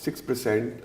6%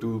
2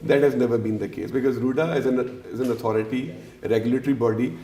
That has never been the case because Ruda as an authority, regulatory body,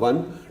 1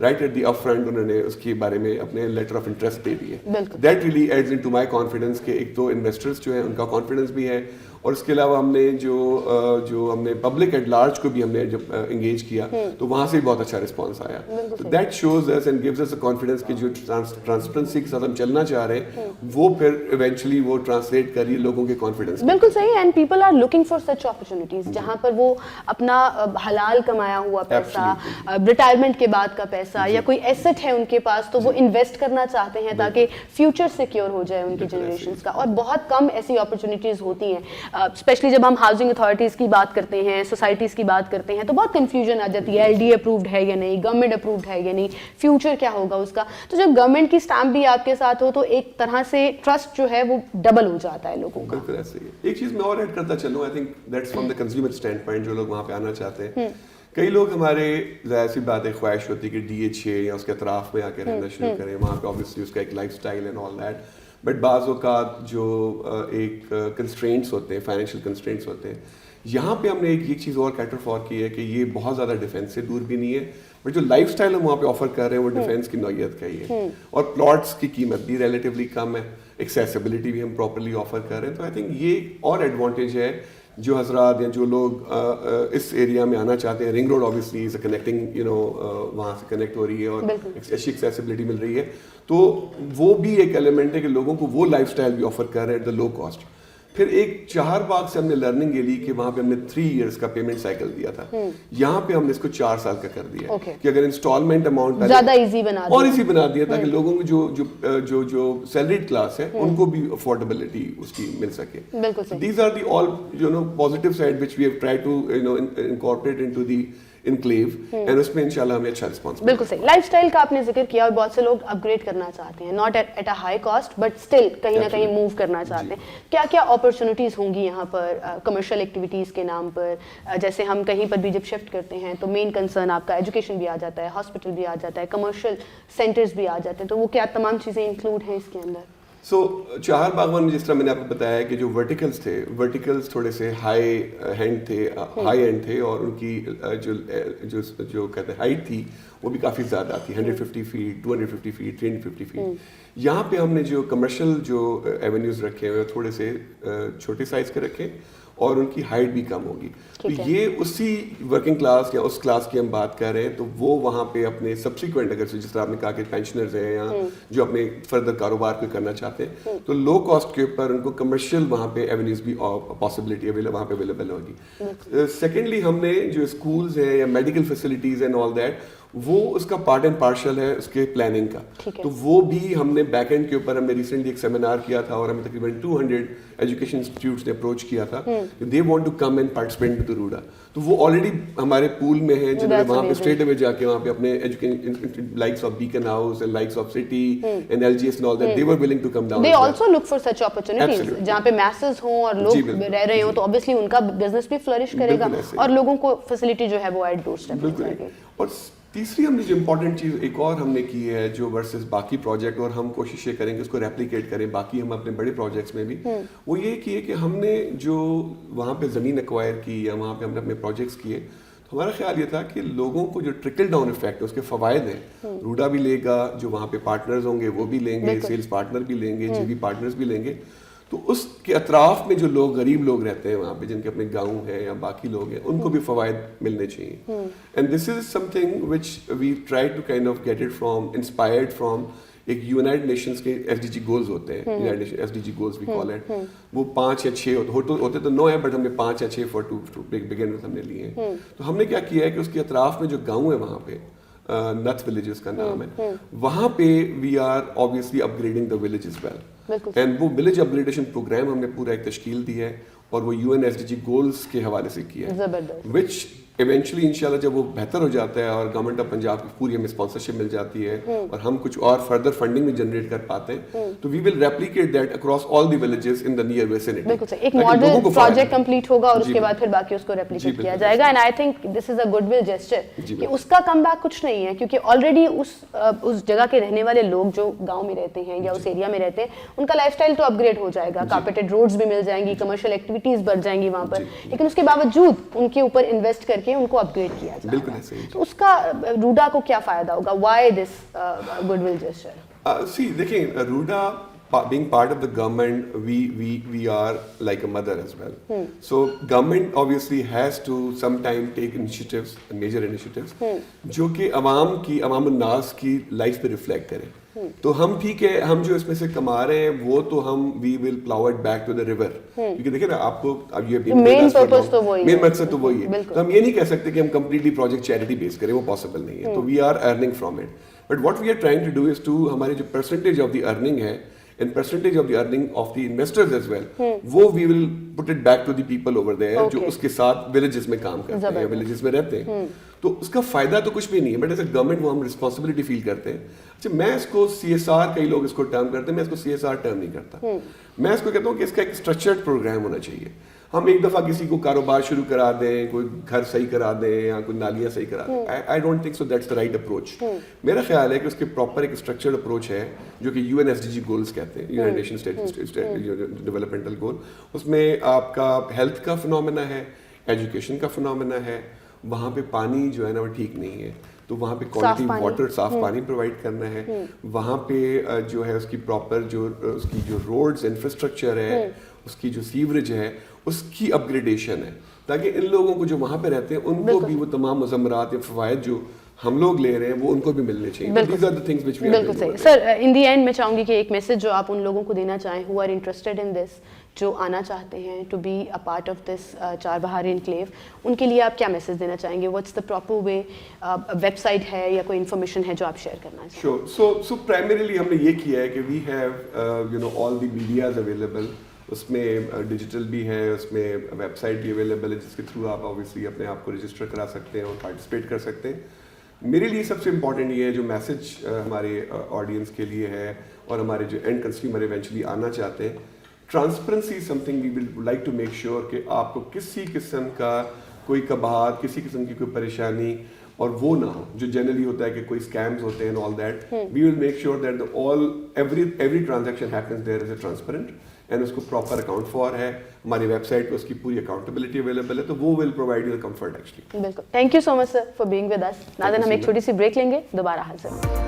right at the up front انہوں نے اس کے بارے میں اپنے لیٹر آف انٹرسٹ دے دیے. That really adds into my confidence کہ ایک تو انویسٹرس جو ہیں ان کا کانفیڈنس بھی ہے, اور اس کے علاوہ ہم نے جو ہم نے پبلک ایٹ لارج کو بھی ہم نے جب انگیج کیا تو وہاں سے بھی بہت اچھا رسپانس آیا. That shows us and gives us a confidence کہ جو ٹرانسپیرنسی کے ساتھ ہم چلنا چاہ رہے ہیں وہ پھر ایونچولی وہ ٹرانسلیٹ کر رہی ہے لوگوں کے کانفیڈنس. بالکل صحیح. And people are looking for such opportunities جہاں پر وہ اپنا حلال کمایا ہوا پیسہ, ریٹائرمنٹ کے بعد کا پیسہ یا کوئی ایسٹ ہے ان کے پاس تو وہ انویسٹ کرنا چاہتے ہیں تاکہ فیوچر سیکیور ہو جائے ان کی جنریشنز کا. اور بہت کم ایسی اپرچونیٹیز ہوتی ہیں, اسپیشلی جب ہم ہاؤسنگ اتھارٹیز کی بات کرتے ہیں, سوسائٹیز کی بات کرتے ہیں تو بہت کنفیوژن آ جاتی ہے, ایل ڈی اپرووڈ ہے یا نہیں, گورنمنٹ اپرووڈ ہے یا نہیں, فیوچر کیا ہوگا اس کا. تو جب گورنمنٹ کی اسٹامپ بھی آپ کے ساتھ ہو تو ایک طرح سے ٹرسٹ جو ہے وہ ڈبل ہو جاتا ہے لوگوں کا. بالکل ایسے ہی. ایک چیز میں اور ایڈ کرتا چلوں, I think that's from the consumer stand point, جو لوگ وہاں پہ آنا چاہتے ہیں. کئی لوگ ہمارے ظاہر سی بات ہے خواہش ہوتی ہے کہ ڈی ایچ اے یا اس کے اطراف میں آ کے رہنا شروع کریں, وہاں پہ آبویسلی اس کا ایک life style and all that. But بعض اوقات جو ایک کنسٹرینٹس ہوتے ہیں, فائنینشیل کنسٹرینٹس ہوتے ہیں, یہاں پہ ہم نے ایک چیز اور کیٹر فار کی ہے کہ یہ بہت زیادہ ڈیفینس سے دور بھی نہیں ہے, بٹ جو لائف اسٹائل ہم وہاں پہ آفر کر رہے ہیں وہ ڈیفینس کی نوعیت کا ہی ہے, اور پلاٹس کی قیمت بھی ریلیٹیولی کم ہے, ایکسیسیبلٹی بھی ہم پراپرلی آفر کر رہے ہیں. تو آئی تھنک یہ اور ایڈوانٹیج ہے جو حضرات یا جو لوگ اس ایریا میں آنا چاہتے ہیں. Ring road obviously is a connecting وہاں سے کنیکٹ ہو رہی ہے اور اچھی ایکسیسیبلٹی مل رہی ہے, تو وہ بھی ایک ایلیمنٹ ہے کہ لوگوں کو وہ لائف اسٹائل بھی آفر کر رہے ہیں ایٹ دا لو کاسٹ. پھر ایک چہار باغ سے ہم نے لرننگ یہ لی کہ وہاں پہ ہم نے 3 years کا پیمنٹ سائیکل دیا تھا, یہاں پہ ہم نے اس کو 4 سال کا کر دیا کہ اگر انسٹالمنٹ اماؤنٹ زیادہ ایزی بنا دیا تاکہ لوگوں کو جو سیلریڈ کلاس ہے ان کو بھی افورڈیبلٹی اس کی مل سکے. These are the all positive side which we have try to incorporate into the enclave, and اس میں انشاءاللہ ہمیں اچھا رسپانس. بالکل صحیح. لائف اسٹائل کا آپ نے ذکر کیا اور بہت سے لوگ اپ گریڈ کرنا چاہتے ہیں, not at a high cost but still کہیں نہ کہیں موو کرنا چاہتے ہیں. کیا کیا اپرچونیٹیز ہوں گی یہاں پر کمرشل ایکٹیویٹیز کے نام پر؟ جیسے ہم کہیں پر بھی جب شفٹ کرتے ہیں تو مین کنسرن آپ کا ایجوکیشن بھی آ جاتا ہے, ہاسپٹل بھی آ جاتا ہے, کمرشل سینٹرز بھی آ جاتے ہیں, تو وہ کیا تمام چیزیں انکلوڈ ہیں اس کے اندر؟ سو چہار باغ میں جس طرح میں نے آپ کو بتایا کہ جو ورٹیکلز تھوڑے سے ہائی اینڈ تھے, اور ان کی جو کہتے ہیں ہائٹ تھی وہ بھی کافی زیادہ تھی, 150 feet, 250 feet, 350 feet. یہاں پہ ہم نے جو کمرشل جو ایونیوز رکھے ہوئے تھوڑے سے چھوٹے سائز کے رکھے اور ان کی ہائٹ بھی کم ہوگی. تو یہ اسی ورکنگ کلاس یا اس کلاس کی ہم بات کر رہے ہیں, تو وہ وہاں پہ اپنے سبسیکوینٹ اگر جس طرح آپ نے کہا کہ پینشنرز ہیں یا جو اپنے فردر کاروبار کو کرنا چاہتے ہیں تو لو کاسٹ کے اوپر ان کو کمرشل وہاں پہ ایونیوز بھی پاسبلٹی وہاں پہ اویلیبل ہوگی. سیکنڈلی ہم نے جو اسکولز ہیں یا medical facilities and all that وہ اس کا پارٹ اینڈ پارشل ہے اس کے پلاننگ کا, تو وہ بھی ہم نے بیک اینڈ کے اوپر ہم نے ریسنٹلی ایک سیمینار کیا تھا اور ہمیں تقریباً 200 ایجوکیشن انسٹیٹیوٹس نے اپروچ کیا تھا, they want to come and participate to روڈا. تو وہ آلریڈی ہمارے پول میں ہیں جنہوں نے وہاں پہ اسٹریٹ اوے جا کے وہاں پہ اپنے education likes of Beaconhouse and likes of City and L G S and all that, they were willing to come down. They also look for such opportunities جہاں پہ میسز ہوں اور لوگ رہ رہے ہوں, تو obviously ان کا بزنس بھی فلرش کرے گا اور لوگوں کو فیسلٹی جو ہے وہ ایٹ ڈور اسٹیپ مل جائے گی. اور تیسری ہم نے جو امپورٹنٹ چیز ایک اور ہم نے کی ہے جو ورسز باقی پروجیکٹ, اور ہم کوشش یہ کریں کہ اس کو ریپلیکیٹ کریں باقی ہم اپنے بڑے پروجیکٹس میں بھی, وہ یہ کیے کہ ہم نے جو وہاں پہ زمین ایکوائر کی یا وہاں پہ ہم نے اپنے پروجیکٹس کیے, تو ہمارا خیال یہ تھا کہ لوگوں کو جو ٹرکل ڈاؤن افیکٹ ہے اس کے فوائد ہیں, روڈا بھی لے گا, جو وہاں پہ پارٹنرز ہوں گے وہ بھی لیں گے, سیلز پارٹنر بھی لیں گے, جی بی پارٹنرز بھی لیں گے, تو اس کے اطراف میں جو لوگ غریب لوگ رہتے ہیں وہاں پہ جن کے اپنے گاؤں ہیں یا باقی لوگ ہیں ان کو بھی فوائد ملنے چاہیے. And this is something which we try to kind of get it from inspired from ایک یونائٹڈ نیشنز کے ایس ڈی جی گولز ہوتے ہیں, United Nation S D G goals we call it, وہ 5 یا 6 ہوتے تو 9 ہیں but ہم نے 5 یا 6 فار ٹو بگن ہم نے لیے ہیں. تو ہم نے کیا کیا ہے کہ اس کے اطراف میں جو گاؤں ہے وہاں پہ نتھ ولیجز کا نام ہے, وہاں پہ we are obviously upgrading the village as well. And وہ ولیج اپ گریڈیشن پروگرام ہم نے پورا ایک تشکیل دی ہے اور وہ U N S D G goals کے حوالے سے کیا ہے, وچ ایونچولی انشاءاللہ جب وہ بہتر ہو جاتا ہے اور گورنمنٹ آف پنجاب کی پوری ہمیں اسپانسرشپ مل جاتی ہے اور ہم کچھ اور فردر فنڈنگ بھی جنریٹ کر پاتے ہیں, تو we will replicate that across all the villages in the near vicinity. بالکل ایک ماڈل پروجیکٹ کمپلیٹ ہوگا اور اس کے بعد پھر باقی اس کو ریپلیکیٹ کیا جائے گا. And I think this is a good will gesture کہ اس کا کم بیک کچھ نہیں ہے, کیونکہ آلریڈی اس جگہ کے رہنے والے لوگ جو گاؤں میں رہتے ہیں یا اس ایریا میں رہتے ہیں ان کا لائف اسٹائل تو اپ گریڈ ہو جائے گا, کارپیٹڈ روڈز بھی مل جائیں گی, کمرشل ایکٹیویٹی ایکٹیویٹیز بڑھ جائیں گی وہاں پر, لیکن اس کے باوجود ان کے اوپر انویسٹ کر کے ان کو اپ گریڈ کیا جائے. بالکل ایسے ہی. تو اس کا روڈا کو کیا فائدہ ہوگا؟ Why this good will gesture? See, دیکھیں, روڈا being part of the government, we are like a mother as well. So government obviously has to sometime take initiatives, major initiatives, جو کہ عوام الناس کی لائف پہ ریفلیکٹ کریں. تو ہم ٹھیک ہے, ہم جو اس میں سے کما رہے ہیں وہ تو ہم we will plow it back to the river. کیونکہ دیکھیں نا, آپ کو اب یہ مین پرپز تو وہی ہے, مین مقصد تو وہی ہے. تو ہم یہ نہیں کہہ سکتے کہ ہم کمپلیٹلی پروجیکٹ چیریٹی بیس کریں, وہ پاسبل نہیں ہے. تو we are earning from it. But what we are trying to do is to ہماری جو percentage of the earning ہے and percentage of the earning of the investors as well, وہ we will put it back to the people over there جو اس کے ساتھ villages میں کام کرتے ہیں, villages میں رہتے ہیں. تو اس کا فائدہ تو کچھ بھی نہیں ہے, بٹ ایز اے گورنمنٹ وہ ہم رسپانسبلٹی فیل کرتے ہیں. اچھا, میں اس کو CSR, کئی لوگ اس کو ٹرم کرتے ہیں, میں اس کو CSR ٹرم نہیں کرتا. میں اس کو کہتا ہوں کہ اس کا ایک اسٹرکچرڈ پروگرام ہونا چاہیے. ہم ایک دفعہ کسی کو کاروبار شروع کرا دیں, کوئی گھر صحیح کرا دیں یا کوئی نالیاں صحیح کرا دیں, I don't think so that's the right approach. میرا خیال ہے کہ اس کے پراپر ایک اسٹرکچرڈ اپروچ ہے جو کہ UNSDG گولز کہتے ہیں, یونائٹڈ نیشن ڈیولپمنٹل گول. اس میں آپ کا ہیلتھ کا فنومینا ہے, ایجوکیشن کا فنومینا ہے. وہاں پہ پانی جو ہے نا وہ ٹھیک نہیں ہے, تو وہاں پہ کوالٹی واٹر, صاف پانی پرووائڈ کرنا ہے. وہاں پہ جو ہے اس کی پراپر جو اس کی جو روڈز انفراسٹرکچر ہے, اس کی جو سیوریج ہے, اس کی اپ گریڈیشن ہے, تاکہ ان لوگوں کو جو وہاں پہ رہتے ہیں ان کو بھی وہ تمام مضمرات یا فوائد جو ہم لوگ لے رہے ہیں وہ ان کو بھی ملنے چاہیے. بالکل صحیح. سر, ان دی اینڈ میں چاہوں گی کہ ایک میسج جو آپ ان لوگوں کو دینا چاہیں who are interested in this, جو آنا چاہتے ہیں to be a part of this چار بہاری انکلیو, ان کے لیے آپ کیا میسج دینا چاہیں گے؟ What's the proper way, website ہے یا کوئی انفارمیشن ہے جو آپ شیئر کرنا چاہیں؟ شیور. سو پرائمریلی ہم نے یہ کیا ہے کہ we have all the medias available. اس میں ڈیجیٹل بھی ہے, اس میں ویب سائٹ بھی اویلیبل ہے جس کے تھرو آپ اوبیسلی اپنے آپ کو رجسٹر کرا سکتے ہیں اور پارٹیسپیٹ کر سکتے ہیں. میرے لیے سب سے امپورٹنٹ یہ ہے جو میسج ہمارے آڈینس کے لیے ہے اور ہمارے جو اینڈ کنزیومر ایونچولی آنا چاہتے ہیں, transparency something we will like to make sure کہ آپ کو کسی قسم کا کوئی کباہت, کسی قسم کی کوئی پریشانی اور وہ نہ ہو جو جنرلی ہوتا ہے کہ کوئی اسکیمز ہوتے ہیں all that. We will make sure that every transaction happens there is a transparent and اس کو پراپر اکاؤنٹ فار ہے. ہماری ویب سائٹ پہ اس کی پوری اکاؤنٹیبلٹی اویلیبل ہے, تو وہ will provide you comfort actually. بالکل. Thank you so much sir for being with us. ناظرین, ہم ایک چھوٹی سی بریک لیں گے, دوبارہ حاضر.